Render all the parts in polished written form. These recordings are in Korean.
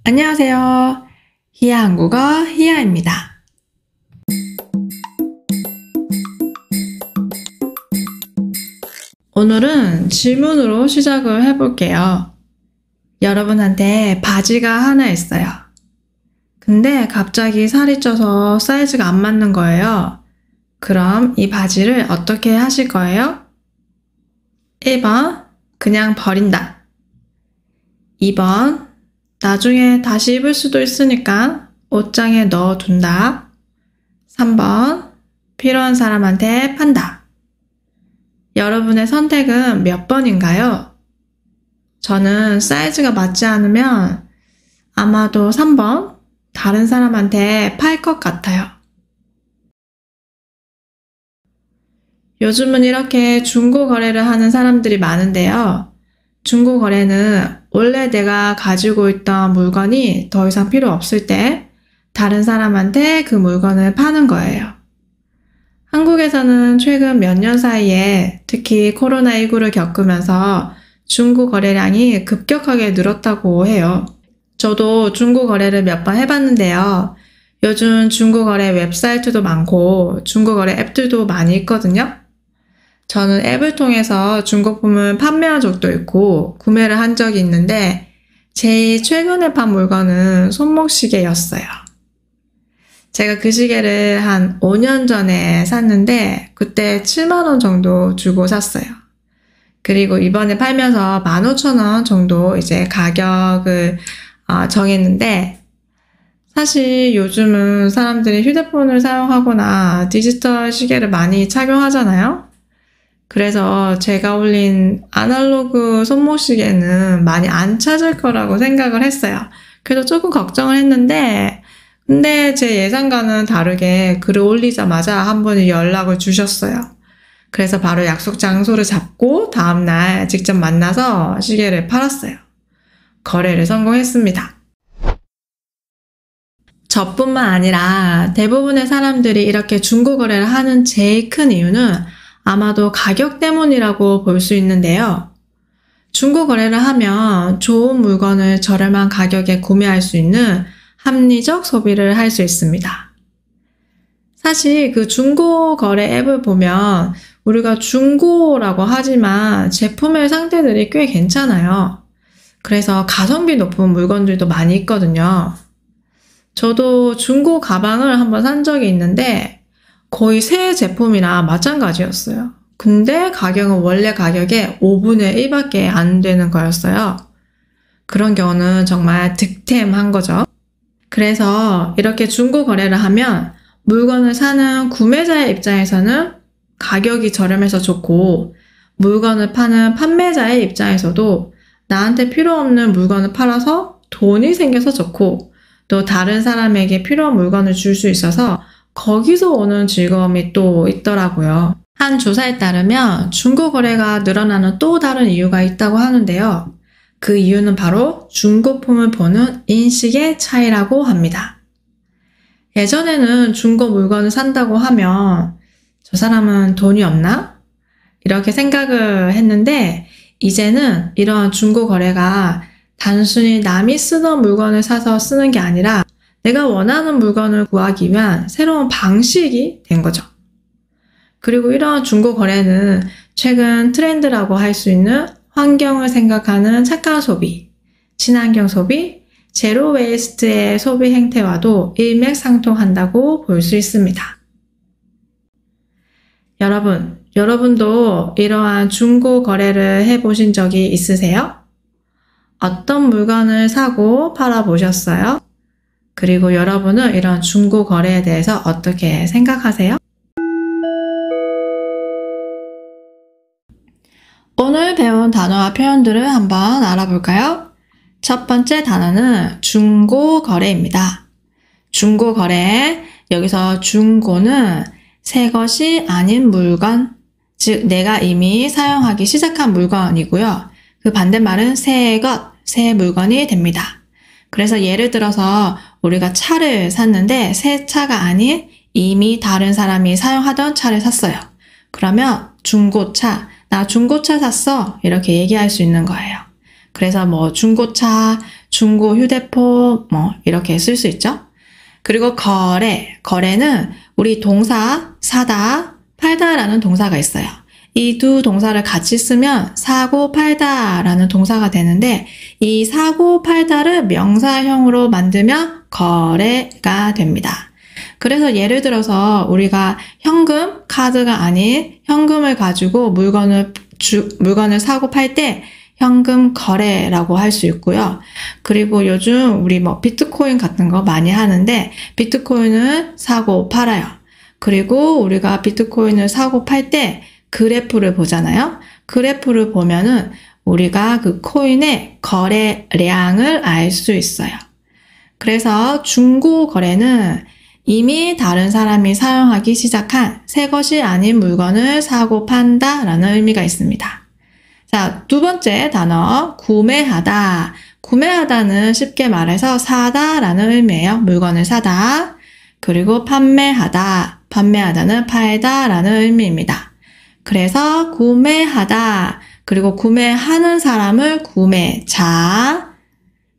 안녕하세요. 히야 한국어 히야입니다. 오늘은 질문으로 시작을 해볼게요. 여러분한테 바지가 하나 있어요. 근데 갑자기 살이 쪄서 사이즈가 안 맞는 거예요. 그럼 이 바지를 어떻게 하실 거예요? 1번, 그냥 버린다. 2번, 나중에 다시 입을 수도 있으니까 옷장에 넣어둔다. 3번, 필요한 사람한테 판다. 여러분의 선택은 몇 번인가요? 저는 사이즈가 맞지 않으면 아마도 3번, 다른 사람한테 팔 것 같아요. 요즘은 이렇게 중고 거래를 하는 사람들이 많은데요. 중고 거래는 원래 내가 가지고 있던 물건이 더 이상 필요 없을 때 다른 사람한테 그 물건을 파는 거예요. 한국에서는 최근 몇 년 사이에 특히 코로나19를 겪으면서 중고 거래량이 급격하게 늘었다고 해요. 저도 중고 거래를 몇 번 해봤는데요. 요즘 중고 거래 웹사이트도 많고 중고 거래 앱들도 많이 있거든요. 저는 앱을 통해서 중고품을 판매한 적도 있고 구매를 한 적이 있는데 제일 최근에 판 물건은 손목시계였어요. 제가 그 시계를 한 5년 전에 샀는데 그때 7만 원 정도 주고 샀어요. 그리고 이번에 팔면서 15,000원 정도 이제 가격을 정했는데 사실 요즘은 사람들이 휴대폰을 사용하거나 디지털 시계를 많이 착용하잖아요. 그래서 제가 올린 아날로그 손목시계는 많이 안 찾을 거라고 생각을 했어요. 그래서 조금 걱정을 했는데 근데 제 예상과는 다르게 글을 올리자마자 한 분이 연락을 주셨어요. 그래서 바로 약속 장소를 잡고 다음날 직접 만나서 시계를 팔았어요. 거래를 성공했습니다. 저뿐만 아니라 대부분의 사람들이 이렇게 중고 거래를 하는 제일 큰 이유는 아마도 가격 때문이라고 볼 수 있는데요. 중고 거래를 하면 좋은 물건을 저렴한 가격에 구매할 수 있는 합리적 소비를 할 수 있습니다. 사실 그 중고 거래 앱을 보면 우리가 중고라고 하지만 제품의 상태들이 꽤 괜찮아요. 그래서 가성비 높은 물건들도 많이 있거든요. 저도 중고 가방을 한번 산 적이 있는데 거의 새 제품이랑 마찬가지였어요. 근데 가격은 원래 가격의 5분의 1밖에 안 되는 거였어요. 그런 경우는 정말 득템한 거죠. 그래서 이렇게 중고 거래를 하면 물건을 사는 구매자의 입장에서는 가격이 저렴해서 좋고 물건을 파는 판매자의 입장에서도 나한테 필요 없는 물건을 팔아서 돈이 생겨서 좋고 또 다른 사람에게 필요한 물건을 줄 수 있어서 거기서 오는 즐거움이 또 있더라고요. 한 조사에 따르면 중고 거래가 늘어나는 또 다른 이유가 있다고 하는데요. 그 이유는 바로 중고품을 보는 인식의 차이라고 합니다. 예전에는 중고 물건을 산다고 하면 저 사람은 돈이 없나? 이렇게 생각을 했는데 이제는 이러한 중고 거래가 단순히 남이 쓰던 물건을 사서 쓰는 게 아니라 내가 원하는 물건을 구하기 위한 새로운 방식이 된 거죠. 그리고 이러한 중고 거래는 최근 트렌드라고 할 수 있는 환경을 생각하는 착한 소비, 친환경 소비, 제로 웨이스트의 소비 행태와도 일맥상통한다고 볼 수 있습니다. 여러분도 이러한 중고 거래를 해보신 적이 있으세요? 어떤 물건을 사고 팔아보셨어요? 그리고 여러분은 이런 중고 거래에 대해서 어떻게 생각하세요? 오늘 배운 단어와 표현들을 한번 알아볼까요? 첫 번째 단어는 중고 거래입니다. 중고 거래, 여기서 중고는 새 것이 아닌 물건, 즉 내가 이미 사용하기 시작한 물건이고요. 그 반대말은 새 것, 새 물건이 됩니다. 그래서 예를 들어서 우리가 차를 샀는데 새 차가 아닌 이미 다른 사람이 사용하던 차를 샀어요. 그러면 중고차, 나 중고차 샀어 이렇게 얘기할 수 있는 거예요. 그래서 뭐 중고차, 중고 휴대폰 뭐 이렇게 쓸 수 있죠. 그리고 거래는 우리 동사 사다, 팔다라는 동사가 있어요. 이 두 동사를 같이 쓰면 사고 팔다라는 동사가 되는데 이 사고 팔다를 명사형으로 만들면 거래가 됩니다. 그래서 예를 들어서 우리가 현금, 카드가 아닌 현금을 가지고 물건을 사고 팔 때 현금 거래라고 할 수 있고요. 그리고 요즘 우리 뭐 비트코인 같은 거 많이 하는데 비트코인을 사고 팔아요. 그리고 우리가 비트코인을 사고 팔 때 그래프를 보잖아요. 그래프를 보면은 우리가 그 코인의 거래량을 알 수 있어요. 그래서 중고 거래는 이미 다른 사람이 사용하기 시작한 새 것이 아닌 물건을 사고 판다라는 의미가 있습니다. 자, 두 번째 단어, 구매하다. 구매하다는 쉽게 말해서 사다라는 의미예요. 물건을 사다. 그리고 판매하다. 판매하다는 팔다라는 의미입니다. 그래서 구매하다. 그리고 구매하는 사람을 구매자.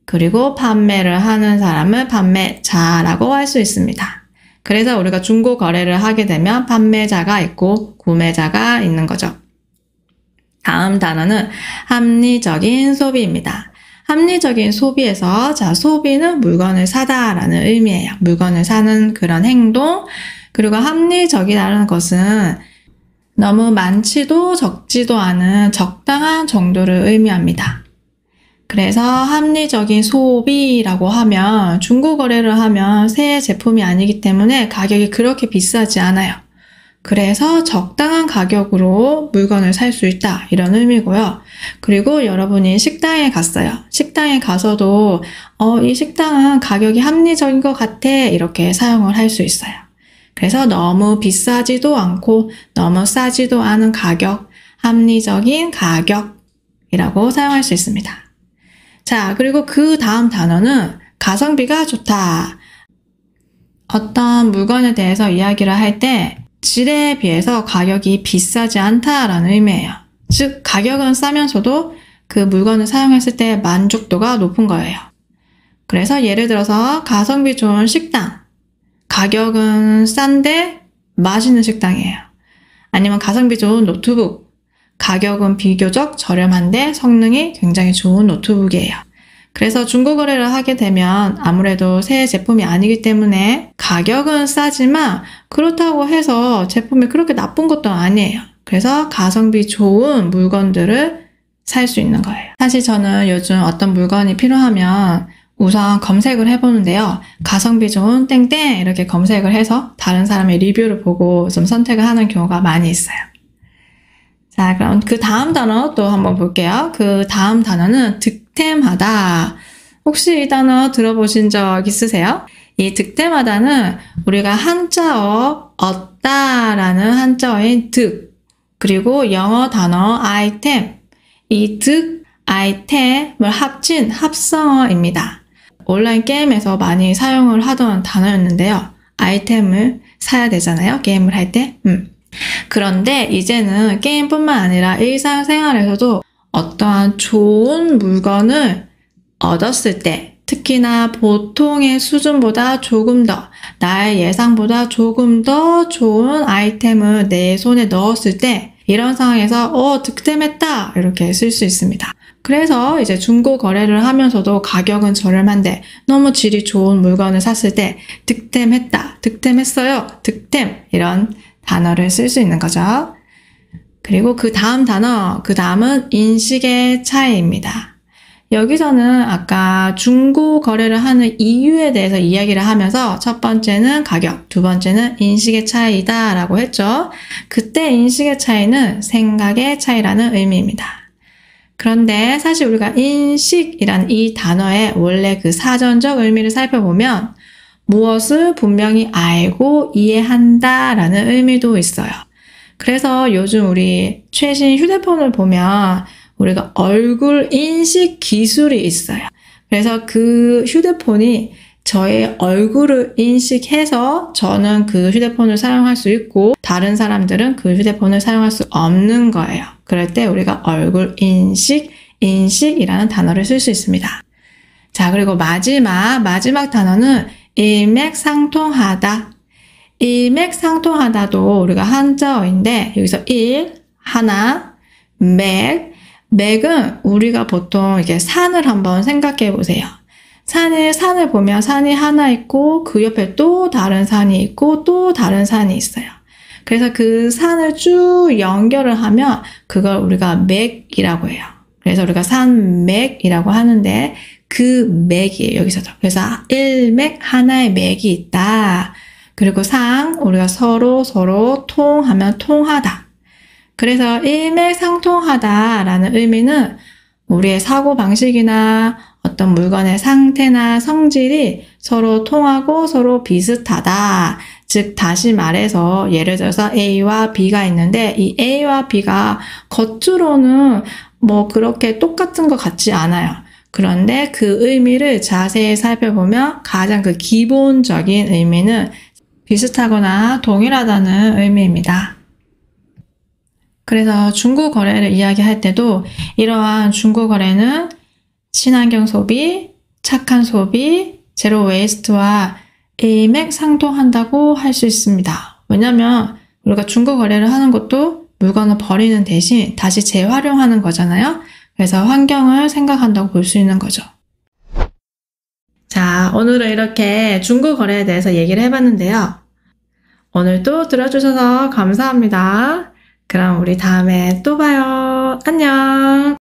그리고 판매를 하는 사람을 판매자라고 할 수 있습니다. 그래서 우리가 중고 거래를 하게 되면 판매자가 있고 구매자가 있는 거죠. 다음 단어는 합리적인 소비입니다. 합리적인 소비에서 소비는 물건을 사다라는 의미예요. 물건을 사는 그런 행동. 그리고 합리적이라는 것은 너무 많지도 적지도 않은 적당한 정도를 의미합니다. 그래서 합리적인 소비라고 하면 중고 거래를 하면 새 제품이 아니기 때문에 가격이 그렇게 비싸지 않아요. 그래서 적당한 가격으로 물건을 살 수 있다 이런 의미고요. 그리고 여러분이 식당에 갔어요. 식당에 가서도 이 식당은 가격이 합리적인 것 같아 이렇게 사용을 할 수 있어요. 그래서 너무 비싸지도 않고 너무 싸지도 않은 가격, 합리적인 가격이라고 사용할 수 있습니다. 자, 그리고 그 다음 단어는 가성비가 좋다. 어떤 물건에 대해서 이야기를 할 때 질에 비해서 가격이 비싸지 않다라는 의미예요. 즉, 가격은 싸면서도 그 물건을 사용했을 때 만족도가 높은 거예요. 그래서 예를 들어서 가성비 좋은 식당. 가격은 싼데 맛있는 식당이에요. 아니면 가성비 좋은 노트북. 가격은 비교적 저렴한데 성능이 굉장히 좋은 노트북이에요. 그래서 중고 거래를 하게 되면 아무래도 새 제품이 아니기 때문에 가격은 싸지만 그렇다고 해서 제품이 그렇게 나쁜 것도 아니에요. 그래서 가성비 좋은 물건들을 살 수 있는 거예요. 사실 저는 요즘 어떤 물건이 필요하면 우선 검색을 해보는데요. 가성비 좋은 땡땡 이렇게 검색을 해서 다른 사람의 리뷰를 보고 좀 선택을 하는 경우가 많이 있어요. 자, 그럼 그 다음 단어 또 한번 볼게요. 그 다음 단어는 득템하다. 혹시 이 단어 들어보신 적 있으세요? 이 득템하다는 우리가 한자어 얻다라는 한자어인 득, 그리고 영어 단어 아이템, 이 득, 아이템을 합친 합성어입니다. 온라인 게임에서 많이 사용을 하던 단어였는데요. 아이템을 사야 되잖아요. 게임을 할 때. 그런데 이제는 게임뿐만 아니라 일상생활에서도 어떠한 좋은 물건을 얻었을 때, 특히나 보통의 수준보다 조금 더, 나의 예상보다 조금 더 좋은 아이템을 내 손에 넣었을 때 이런 상황에서 득템했다 이렇게 쓸 수 있습니다. 그래서 이제 중고 거래를 하면서도 가격은 저렴한데 너무 질이 좋은 물건을 샀을 때 득템했다, 득템했어요, 득템 이런 단어를 쓸 수 있는 거죠. 그리고 그 다음 단어, 그 다음은 인식의 차이입니다. 여기서는 아까 중고 거래를 하는 이유에 대해서 이야기를 하면서 첫 번째는 가격, 두 번째는 인식의 차이다 라고 했죠. 그때 인식의 차이는 생각의 차이라는 의미입니다. 그런데 사실 우리가 인식이라는 이 단어의 원래 그 사전적 의미를 살펴보면 무엇을 분명히 알고 이해한다 라는 의미도 있어요. 그래서 요즘 우리 최신 휴대폰을 보면 우리가 얼굴 인식 기술이 있어요. 그래서 그 휴대폰이 저의 얼굴을 인식해서 저는 그 휴대폰을 사용할 수 있고 다른 사람들은 그 휴대폰을 사용할 수 없는 거예요. 그럴 때 우리가 얼굴 인식이라는 단어를 쓸 수 있습니다. 자, 그리고 마지막 단어는 일맥상통하다. 일맥상통하다도 우리가 한자어인데 여기서 하나, 맥은 우리가 보통 이게 산을 한번 생각해 보세요. 산을 보면 산이 하나 있고 그 옆에 또 다른 산이 있고 또 다른 산이 있어요. 그래서 그 산을 쭉 연결을 하면 그걸 우리가 맥이라고 해요. 그래서 우리가 산맥이라고 하는데 그 맥이에요, 여기서도. 그래서 일맥, 하나의 맥이 있다. 그리고 우리가 서로 통하면 통하다. 그래서 일맥상통하다라는 의미는 우리의 사고방식이나 어떤 물건의 상태나 성질이 서로 통하고 서로 비슷하다. 즉 다시 말해서 예를 들어서 A와 B가 있는데 이 A와 B가 겉으로는 뭐 그렇게 똑같은 것 같지 않아요. 그런데 그 의미를 자세히 살펴보면 가장 그 기본적인 의미는 비슷하거나 동일하다는 의미입니다. 그래서 중고 거래를 이야기할 때도 이러한 중고 거래는 친환경 소비, 착한 소비, 제로 웨이스트와 일맥상통한다고 할 수 있습니다. 왜냐면 우리가 중고 거래를 하는 것도 물건을 버리는 대신 다시 재활용하는 거잖아요. 그래서 환경을 생각한다고 볼 수 있는 거죠. 자, 오늘은 이렇게 중고 거래에 대해서 얘기를 해봤는데요. 오늘도 들어주셔서 감사합니다. 그럼 우리 다음에 또 봐요. 안녕!